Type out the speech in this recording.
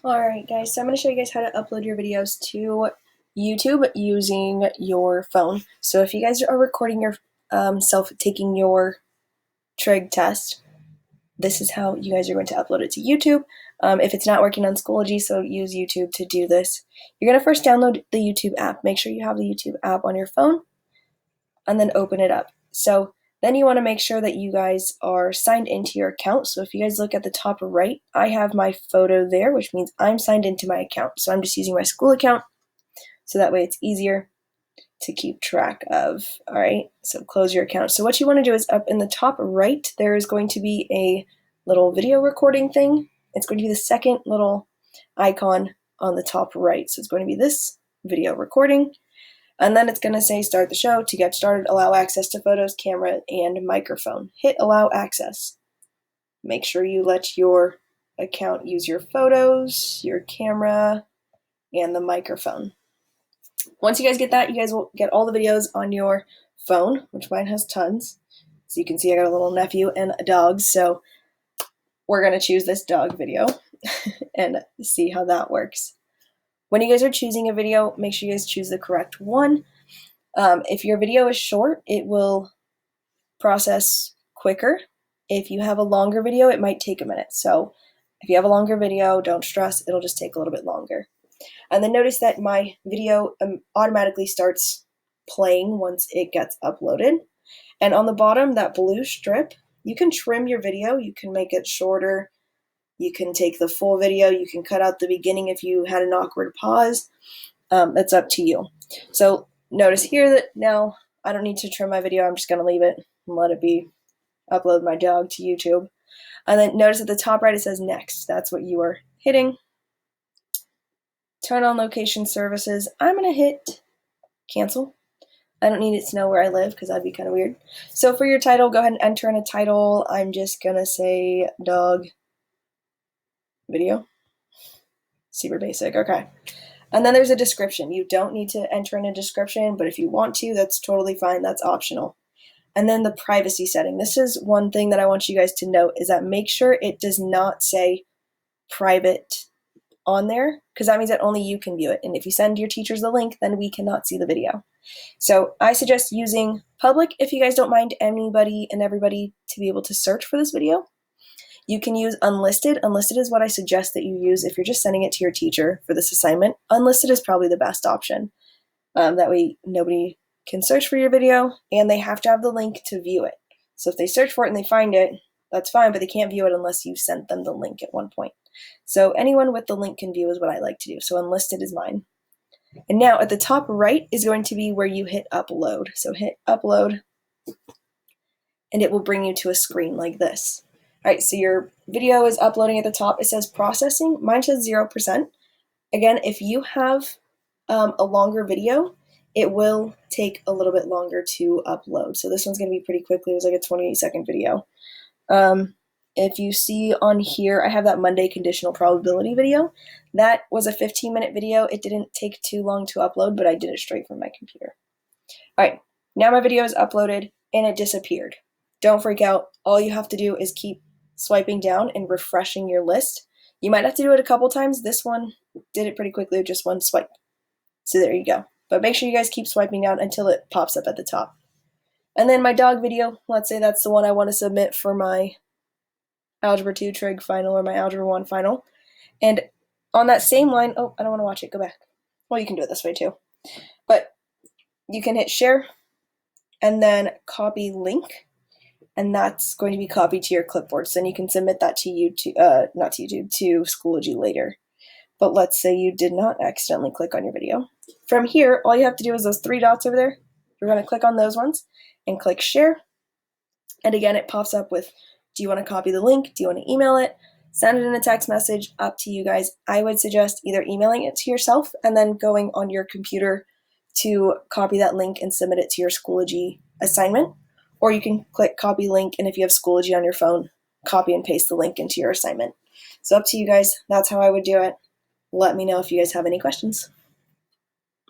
Alright guys, so I'm going to show you guys how to upload your videos to YouTube using your phone. So if you guys are recording your self taking your trig test, this is how you guys are going to upload it to YouTube. If it's not working on Schoology, so use YouTube to do this. You're going to first download the YouTube app. Make sure you have the YouTube app on your phone and then open it up. So then you want to make sure that you guys are signed into your account. So if you guys look at the top right, I have my photo there, which means I'm signed into my account. So I'm just using my school account, so that way it's easier to keep track of. All right, so close your account. So what you want to do is up in the top right, there is going to be a little video recording thing. It's going to be the second little icon on the top right. So it's going to be this video recording. And then it's going to say start the show. To get started, allow access to photos, camera, and microphone. Hit allow access. Make sure you let your account use your photos, your camera, and the microphone. Once you guys get that, you guys will get all the videos on your phone, which mine has tons. So you can see I got a little nephew and a dog, so we're going to choose this dog video and see how that works. When you guys are choosing a video, make sure you guys choose the correct one. If your video is short, it will process quicker. If you have a longer video, it might take a minute. So if you have a longer video, don't stress, it'll just take a little bit longer. And then notice that my video automatically starts playing once it gets uploaded. And on the bottom, that blue strip, you can trim your video, you can make it shorter. You can take the full video, you can cut out the beginning if you had an awkward pause. That's up to you. So notice here that now I don't need to trim my video, I'm just going to leave it and let it be, upload my dog to YouTube. And then notice at the top right it says next, that's what you are hitting. Turn on location services, I'm going to hit cancel. I don't need it to know where I live because that'd be kind of weird. So for your title, go ahead and enter in a title. I'm just going to say dog video. Super basic, okay. And then there's a description. You don't need to enter in a description, but if you want to, that's totally fine, that's optional. And then the privacy setting. This is one thing that I want you guys to note, is that make sure it does not say private on there, because that means that only you can view it. And if you send your teachers the link, then we cannot see the video. So I suggest using public if you guys don't mind anybody and everybody to be able to search for this video. You can use unlisted. Unlisted is what I suggest that you use if you're just sending it to your teacher for this assignment. Unlisted is probably the best option. That way nobody can search for your video and they have to have the link to view it. So if they search for it and they find it, that's fine, but they can't view it unless you sent them the link at one point. So anyone with the link can view is what I like to do. So unlisted is mine. And now at the top right is going to be where you hit upload. So hit upload and it will bring you to a screen like this. All right, so your video is uploading at the top. It says processing. Mine says 0%. Again, if you have a longer video, it will take a little bit longer to upload. So this one's going to be pretty quickly. It was like a 28-second video. If you see on here, I have that Monday conditional probability video. That was a 15-minute video. It didn't take too long to upload, but I did it straight from my computer. All right, now my video is uploaded and it disappeared. Don't freak out. All you have to do is keep swiping down and refreshing your list. You might have to do it a couple times. This one did it pretty quickly with just one swipe. So there you go. But make sure you guys keep swiping down until it pops up at the top. And then my dog video, let's say that's the one I want to submit for my Algebra 2 trig final or my Algebra 1 final. And on that same line, oh, I don't want to watch it, go back. Well, you can do it this way too. But you can hit share and then copy link. And that's going to be copied to your clipboard. So then you can submit that to YouTube, not to YouTube, to Schoology later. But let's say you did not accidentally click on your video. From here, all you have to do is those three dots over there. You're going to click on those ones and click share. And again, it pops up with, do you want to copy the link? Do you want to email it? Send it in a text message, up to you guys. I would suggest either emailing it to yourself and then going on your computer to copy that link and submit it to your Schoology assignment. Or you can click copy link, and if you have Schoology on your phone, copy and paste the link into your assignment. So up to you guys. That's how I would do it. Let me know if you guys have any questions.